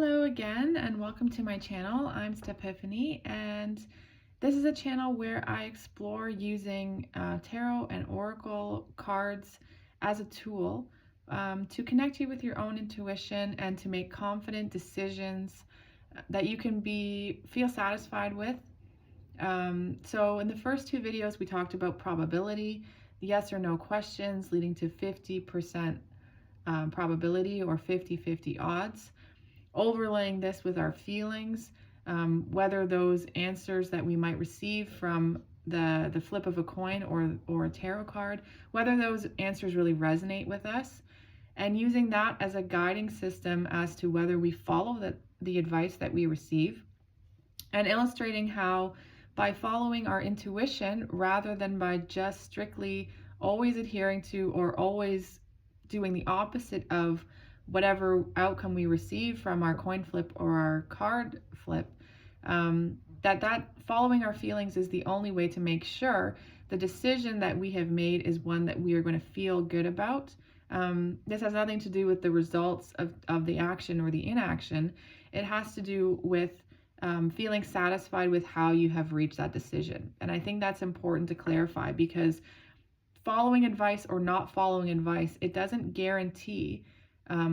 Hello again and welcome to my channel. I'm Stephanie and this is a channel where I explore using tarot and oracle cards as a tool to connect you with your own intuition and to make confident decisions that you can feel satisfied with. So in the first two videos we talked about probability, yes or no questions leading to 50% probability or 50-50 odds. Overlaying this with our feelings, whether those answers that we might receive from the flip of a coin or a tarot card, whether those answers really resonate with us, and using that as a guiding system as to whether we follow the advice that we receive, and illustrating how by following our intuition rather than by just strictly always adhering to or always doing the opposite of whatever outcome we receive from our coin flip or our card flip, that following our feelings is the only way to make sure the decision that we have made is one that we are going to feel good about. This has nothing to do with the results of the action or the inaction. It has to do with feeling satisfied with how you have reached that decision. And I think that's important to clarify, because following advice or not following advice, it doesn't guarantee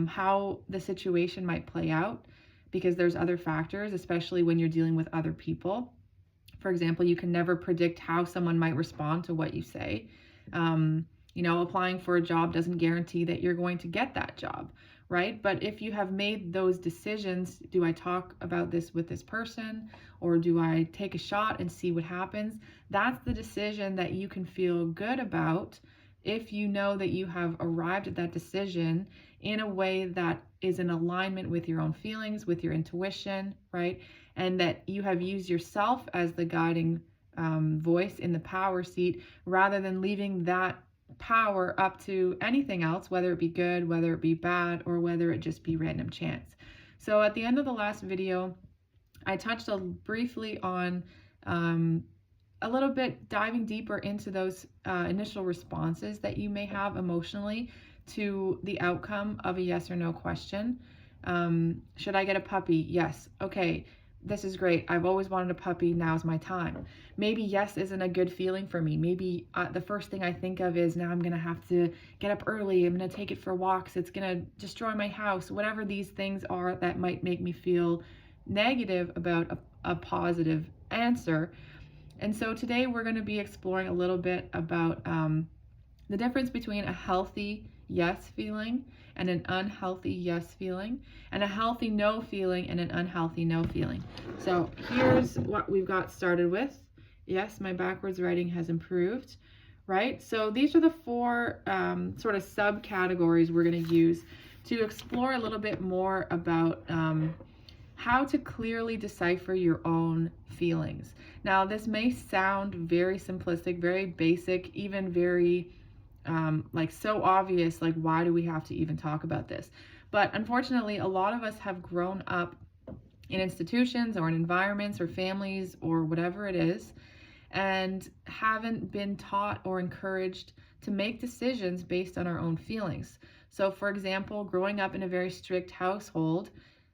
how the situation might play out, because there's other factors, especially when you're dealing with other people. For example, you can never predict how someone might respond to what you say. Applying for a job doesn't guarantee that you're going to get that job, right? But if you have made those decisions, do I talk about this with this person, or do I take a shot and see what happens? That's the decision that you can feel good about if you know that you have arrived at that decision in a way that is in alignment with your own feelings, with your intuition, right? And that you have used yourself as the guiding voice in the power seat, rather than leaving that power up to anything else, whether it be good, whether it be bad, or whether it just be random chance. So at the end of the last video, I touched briefly on a little bit diving deeper into those initial responses that you may have emotionally to the outcome of a yes or no question. Should I get a puppy? Yes. Okay, this is great. I've always wanted a puppy. Now's my time. Maybe yes isn't a good feeling for me. Maybe the first thing I think of is, now I'm going to have to get up early. I'm going to take it for walks. It's going to destroy my house. Whatever these things are that might make me feel negative about a positive answer. And so today we're going to be exploring a little bit about the difference between a healthy yes feeling and an unhealthy yes feeling, and a healthy no feeling and an unhealthy no feeling. So here's what we've got started with. Yes, my backwards writing has improved, right? So these are the four sort of subcategories we're going to use to explore a little bit more about how to clearly decipher your own feelings. Now, this may sound very simplistic, very basic, even very so obvious, like why do we have to even talk about this? But unfortunately, a lot of us have grown up in institutions or in environments or families or whatever it is, and haven't been taught or encouraged to make decisions based on our own feelings. So for example, growing up in a very strict household,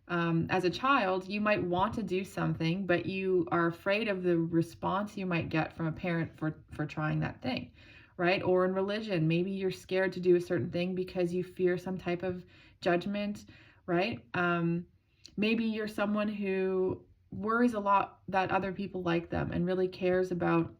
as a child, you might want to do something, but you are afraid of the response you might get from a parent for trying that thing, right? Or in religion, maybe you're scared to do a certain thing because you fear some type of judgment, right? Maybe you're someone who worries a lot that other people like them and really cares about,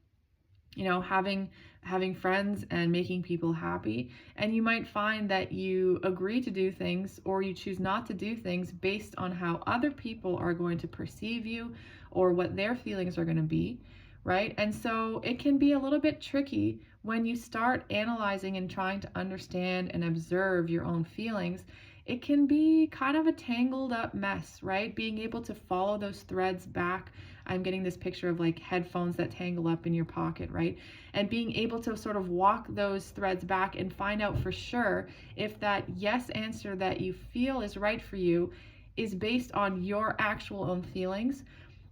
having friends and making people happy. And you might find that you agree to do things, or you choose not to do things based on how other people are going to perceive you or what their feelings are going to be, right? And so it can be a little bit tricky when you start analyzing and trying to understand and observe your own feelings. It can be kind of a tangled up mess, right? Being able to follow those threads back. I'm getting this picture of like headphones that tangle up in your pocket, right? And being able to sort of walk those threads back and find out for sure if that yes answer that you feel is right for you is based on your actual own feelings,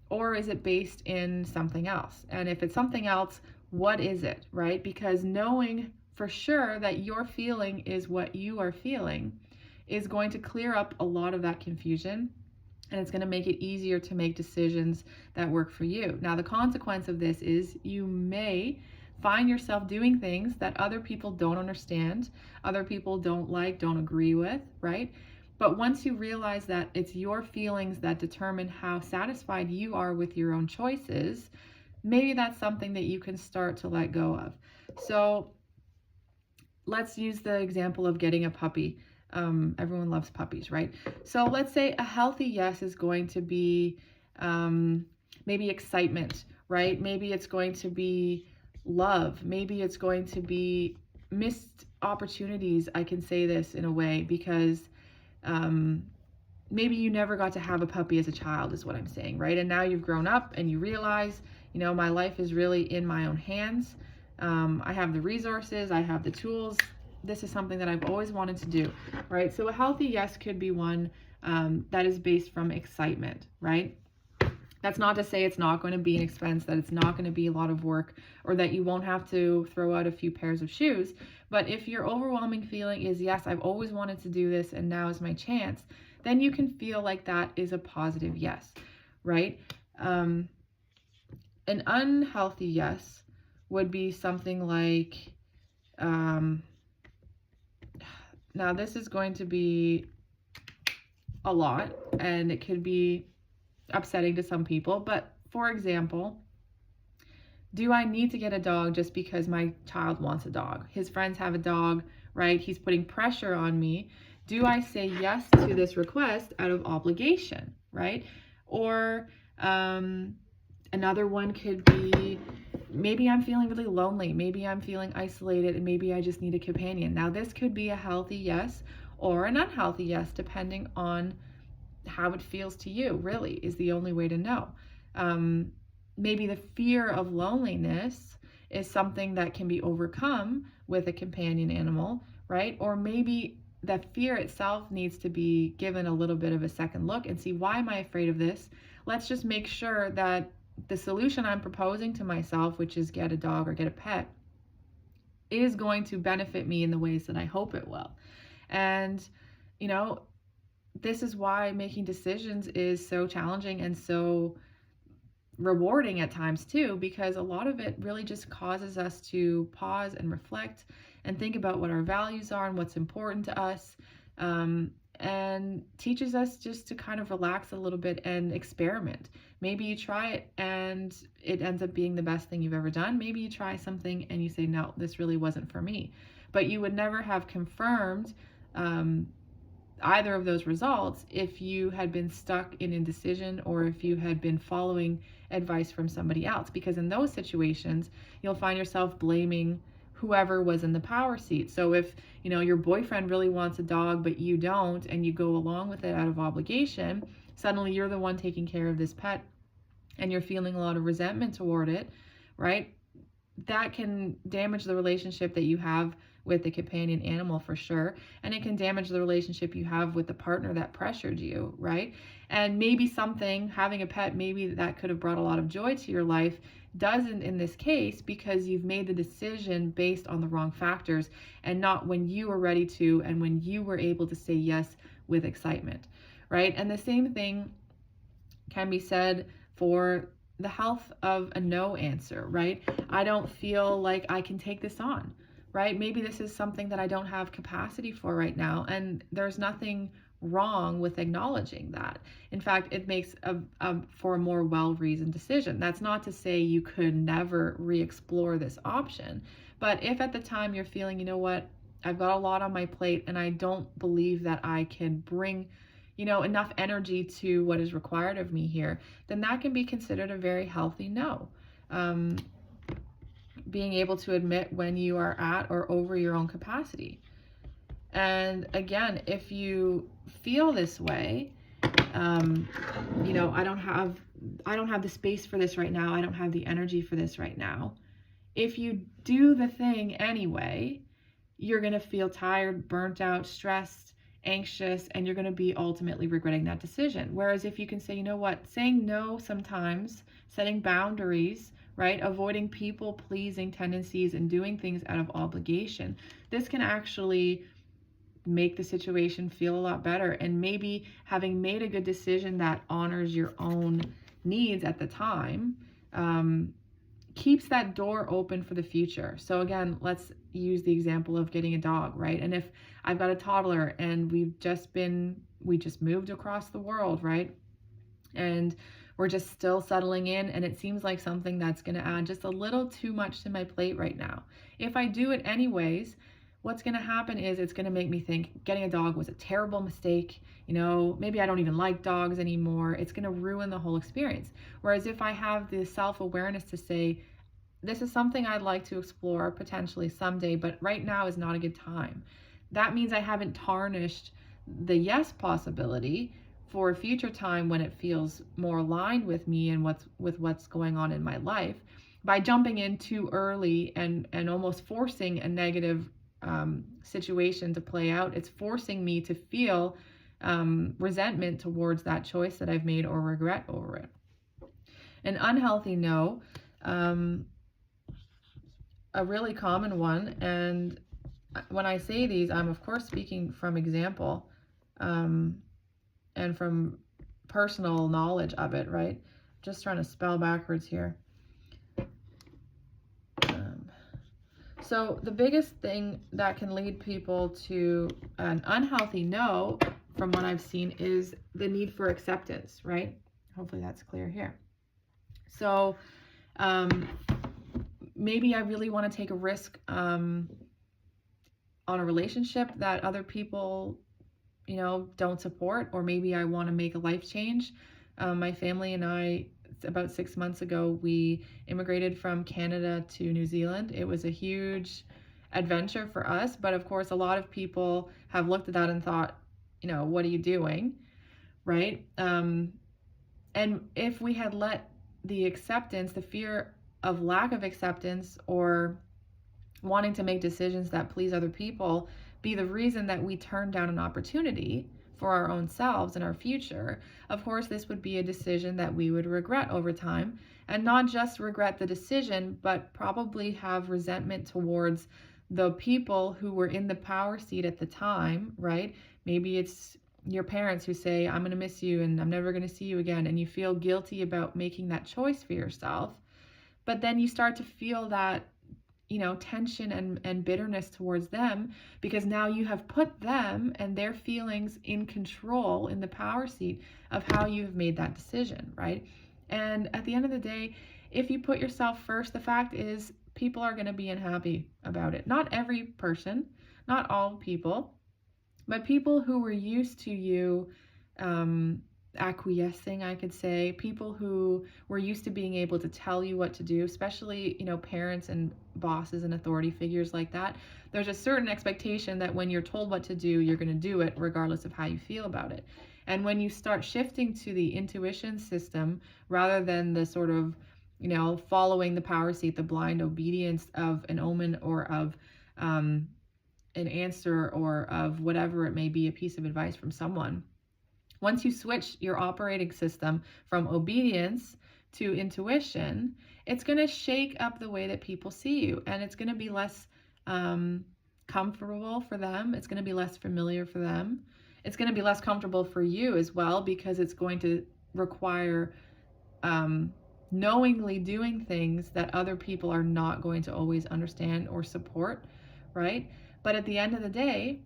or is it based in something else? And if it's something else, what is it, right? Because knowing for sure that your feeling is what you are feeling is going to clear up a lot of that confusion and it's going to make it easier to make decisions that work for you. Now, the consequence of this is you may find yourself doing things that other people don't understand, other people don't like, don't agree with, right? But once you realize that it's your feelings that determine how satisfied you are with your own choices, maybe that's something that you can start to let go of. So let's use the example of getting a puppy. Everyone loves puppies, right? So let's say a healthy yes is going to be maybe excitement, right? Maybe it's going to be love. Maybe it's going to be missed opportunities. I can say this in a way because maybe you never got to have a puppy as a child is what I'm saying, right? And now you've grown up and you realize, my life is really in my own hands. I have the resources, I have the tools. This is something that I've always wanted to do, right? So a healthy yes could be one that is based from excitement, right? That's not to say it's not going to be an expense, that it's not going to be a lot of work, or that you won't have to throw out a few pairs of shoes. But if your overwhelming feeling is, yes, I've always wanted to do this and now is my chance, then you can feel like that is a positive yes, right? An unhealthy yes would be something like, now this is going to be a lot and it could be upsetting to some people, but for example, do I need to get a dog just because my child wants a dog? His friends have a dog, right? He's putting pressure on me. Do I say yes to this request out of obligation, right? Or another one could be, maybe I'm feeling really lonely. Maybe I'm feeling isolated and maybe I just need a companion. Now, this could be a healthy yes or an unhealthy yes, depending on how it feels to you, really, is the only way to know. Maybe the fear of loneliness is something that can be overcome with a companion animal, right? Or maybe the fear itself needs to be given a little bit of a second look and see, why am I afraid of this? Let's just make sure that the solution I'm proposing to myself, which is get a dog or get a pet, is going to benefit me in the ways that I hope it will. And, this is why making decisions is so challenging and so rewarding at times too, because a lot of it really just causes us to pause and reflect and think about what our values are and what's important to us, and teaches us just to kind of relax a little bit and experiment. Maybe you try it and it ends up being the best thing you've ever done. Maybe you try something and you say, no, this really wasn't for me. But you would never have confirmed either of those results if you had been stuck in indecision or if you had been following advice from somebody else, because in those situations you'll find yourself blaming whoever was in the power seat. So if your boyfriend really wants a dog but you don't, and you go along with it out of obligation, suddenly you're the one taking care of this pet and you're feeling a lot of resentment toward it, right? That can damage the relationship that you have with the companion animal for sure. And it can damage the relationship you have with the partner that pressured you, right? And maybe having a pet, maybe that could have brought a lot of joy to your life, doesn't in this case, because you've made the decision based on the wrong factors and not when you were ready to and when you were able to say yes with excitement, right? And the same thing can be said for the health of a no answer, right? I don't feel like I can take this on, right? Maybe this is something that I don't have capacity for right now, and there's nothing wrong with acknowledging that. In fact, it makes for a more well-reasoned decision. That's not to say you could never re-explore this option, but if at the time you're feeling, I've got a lot on my plate and I don't believe that I can bring enough energy to what is required of me here, then that can be considered a very healthy no. Being able to admit when you are at or over your own capacity. And again, if you feel this way, I don't have the space for this right now. I don't have the energy for this right now. If you do the thing anyway, you're going to feel tired, burnt out, stressed, anxious, and you're going to be ultimately regretting that decision. Whereas if you can say, saying no sometimes, setting boundaries, right? Avoiding people-pleasing tendencies and doing things out of obligation. This can actually make the situation feel a lot better. And maybe having made a good decision that honors your own needs at the time, keeps that door open for the future. So again, let's use the example of getting a dog, right? And if I've got a toddler and we just moved across the world, right? And we're just still settling in, and it seems like something that's going to add just a little too much to my plate right now. If I do it anyways, what's going to happen is it's going to make me think getting a dog was a terrible mistake. Maybe I don't even like dogs anymore. It's going to ruin the whole experience. Whereas if I have the self-awareness to say, this is something I'd like to explore potentially someday, but right now is not a good time. That means I haven't tarnished the yes possibility for a future time when it feels more aligned with me and what's going on in my life, by jumping in too early and almost forcing a negative situation to play out. It's forcing me to feel resentment towards that choice that I've made or regret over it. An unhealthy no, a really common one, and when I say these, I'm of course speaking from example, and from personal knowledge of it, right? Just trying to spell backwards here. So the biggest thing that can lead people to an unhealthy no, from what I've seen, is the need for acceptance, right? Hopefully that's clear here. So maybe I really want to take a risk on a relationship that other people don't support, or maybe I want to make a life change. My family and I, about 6 months ago, we immigrated from Canada to New Zealand. It was a huge adventure for us, but of course a lot of people have looked at that and thought, what are you doing, right? And if we had let the acceptance, the fear of lack of acceptance, or wanting to make decisions that please other people, be the reason that we turn down an opportunity for our own selves and our future, of course, this would be a decision that we would regret over time, and not just regret the decision, but probably have resentment towards the people who were in the power seat at the time, right? Maybe it's your parents who say, I'm going to miss you and I'm never going to see you again, and you feel guilty about making that choice for yourself. But then you start to feel that tension and bitterness towards them, because now you have put them and their feelings in control, in the power seat of how you've made that decision, right? And at the end of the day, if you put yourself first, the fact is people are going to be unhappy about it. Not every person, not all people, but people who were used to you acquiescing, I could say, people who were used to being able to tell you what to do, especially parents and bosses and authority figures like that. There's a certain expectation that when you're told what to do, you're going to do it regardless of how you feel about it. And when you start shifting to the intuition system rather than the sort of following the power seat, the blind obedience of an omen or of an answer or of whatever it may be, a piece of advice from someone, once you switch your operating system from obedience to intuition, it's going to shake up the way that people see you, and it's going to be less comfortable for them. It's going to be less familiar for them. It's going to be less comfortable for you as well, because it's going to require knowingly doing things that other people are not going to always understand or support, right? But at the end of the day,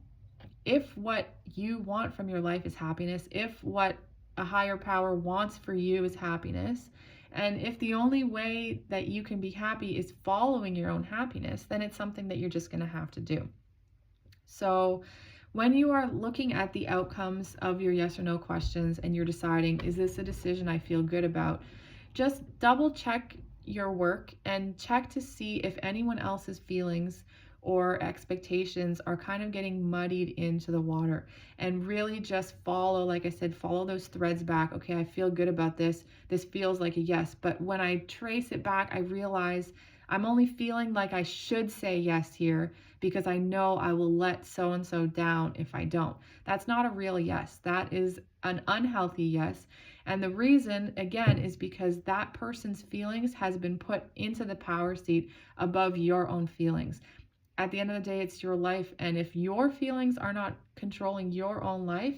if what you want from your life is happiness, if what a higher power wants for you is happiness, and if the only way that you can be happy is following your own happiness, then it's something that you're just going to have to do. So when you are looking at the outcomes of your yes or no questions and you're deciding, is this a decision I feel good about, just double check your work and check to see if anyone else's feelings or expectations are kind of getting muddied into the water, and really just follow, like I said, follow those threads back. Okay, I feel good about this. This feels like a yes. But when I trace it back, I realize I'm only feeling like I should say yes here because I know I will let so-and-so down if I don't. That's not a real yes. That is an unhealthy yes. And the reason, again, is because that person's feelings has been put into the power seat above your own feelings. at the end of the day, it's your life. And if your feelings are not controlling your own life,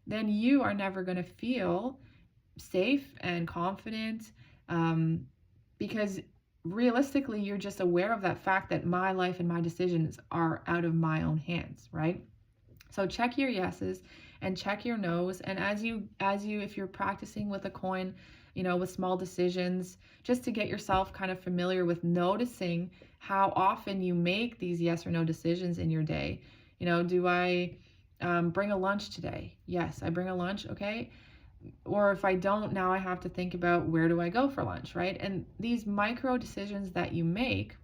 then you are never going to feel safe and confident, because realistically, you're just aware of that fact that my life and my decisions are out of my own hands, right? So check your yeses and check your nos. And if you're practicing with a coin, with small decisions, just to get yourself kind of familiar with noticing how often you make these yes or no decisions in your day. Do I bring a lunch today? Yes, I bring a lunch. Okay. Or if I don't, now I have to think about, where do I go for lunch, right? And these micro decisions that you make,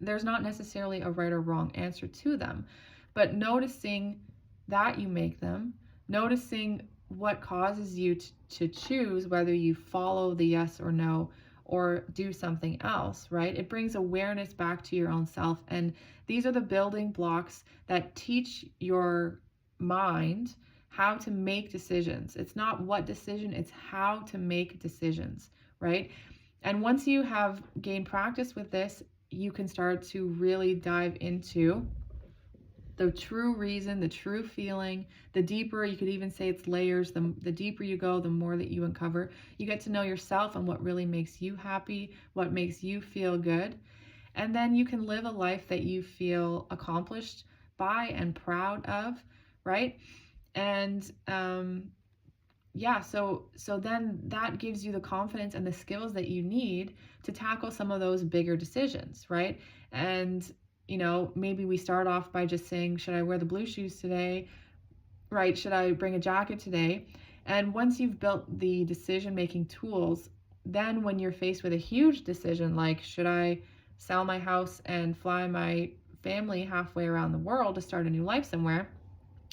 there's not necessarily a right or wrong answer to them, but noticing that you make them, noticing what causes you to choose whether you follow the yes or no or do something else, right? It brings awareness back to your own self. And these are the building blocks that teach your mind how to make decisions. It's not what decision, it's how to make decisions, right? And once you have gained practice with this, you can start to really dive into the true reason, the true feeling. The deeper, you could even say it's layers, the deeper you go, the more that you uncover. You get to know yourself and what really makes you happy, what makes you feel good. And then you can live a life that you feel accomplished by and proud of, right? And so then that gives you the confidence and the skills that you need to tackle some of those bigger decisions, right? And maybe we start off by just saying, should I wear the blue shoes today? Right? Should I bring a jacket today? And once you've built the decision-making tools, then when you're faced with a huge decision, like should I sell my house and fly my family halfway around the world to start a new life somewhere,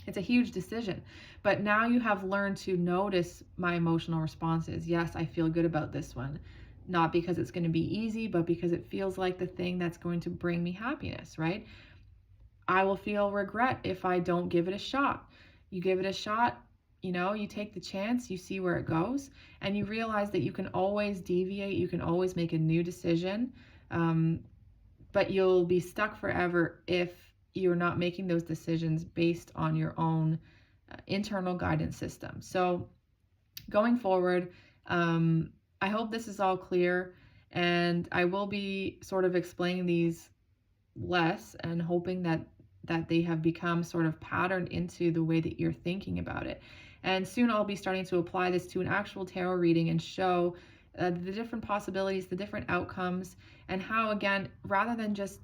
it's a huge decision. But now you have learned to notice my emotional responses. Yes, I feel good about this one. Not because it's going to be easy, but because it feels like the thing that's going to bring me happiness, right? I will feel regret if I don't give it a shot. You give it a shot, you take the chance, you see where it goes, and you realize that you can always deviate, you can always make a new decision, but you'll be stuck forever if you're not making those decisions based on your own internal guidance system. So going forward, I hope this is all clear, and I will be sort of explaining these less and hoping that they have become sort of patterned into the way that you're thinking about it. And soon I'll be starting to apply this to an actual tarot reading and show the different possibilities, the different outcomes, and how, again, rather than just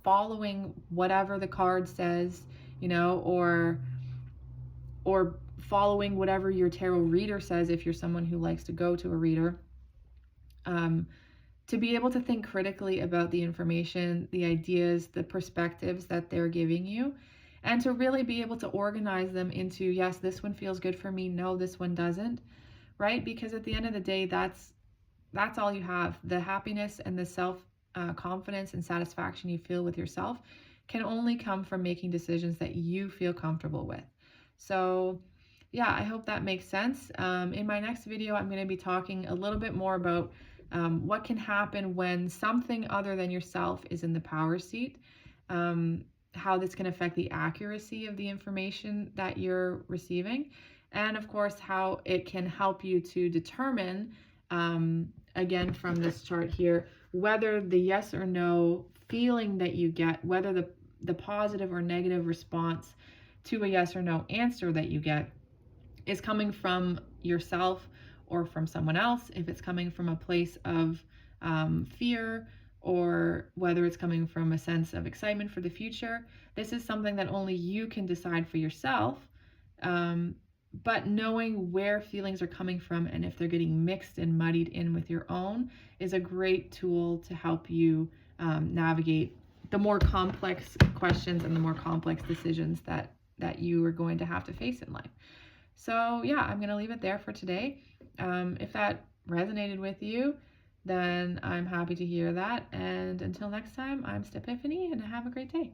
following whatever the card says, or following whatever your tarot reader says, if you're someone who likes to go to a reader, to be able to think critically about the information, the ideas, the perspectives that they're giving you, and to really be able to organize them into, yes, this one feels good for me, no, this one doesn't, right? Because at the end of the day, that's all you have. The happiness and the self confidence and satisfaction you feel with yourself can only come from making decisions that you feel comfortable with. So yeah, I hope that makes sense. In my next video, I'm going to be talking a little bit more about what can happen when something other than yourself is in the power seat, how this can affect the accuracy of the information that you're receiving, and of course, how it can help you to determine, again, from this chart here, whether the yes or no feeling that you get, whether the positive or negative response to a yes or no answer that you get is coming from yourself or from someone else, if it's coming from a place of fear, or whether it's coming from a sense of excitement for the future. This is something that only you can decide for yourself. But knowing where feelings are coming from and if they're getting mixed and muddied in with your own is a great tool to help you navigate the more complex questions and the more complex decisions that you are going to have to face in life. So yeah, I'm going to leave it there for today. If that resonated with you, then I'm happy to hear that. And until next time, I'm Stephanie, and have a great day.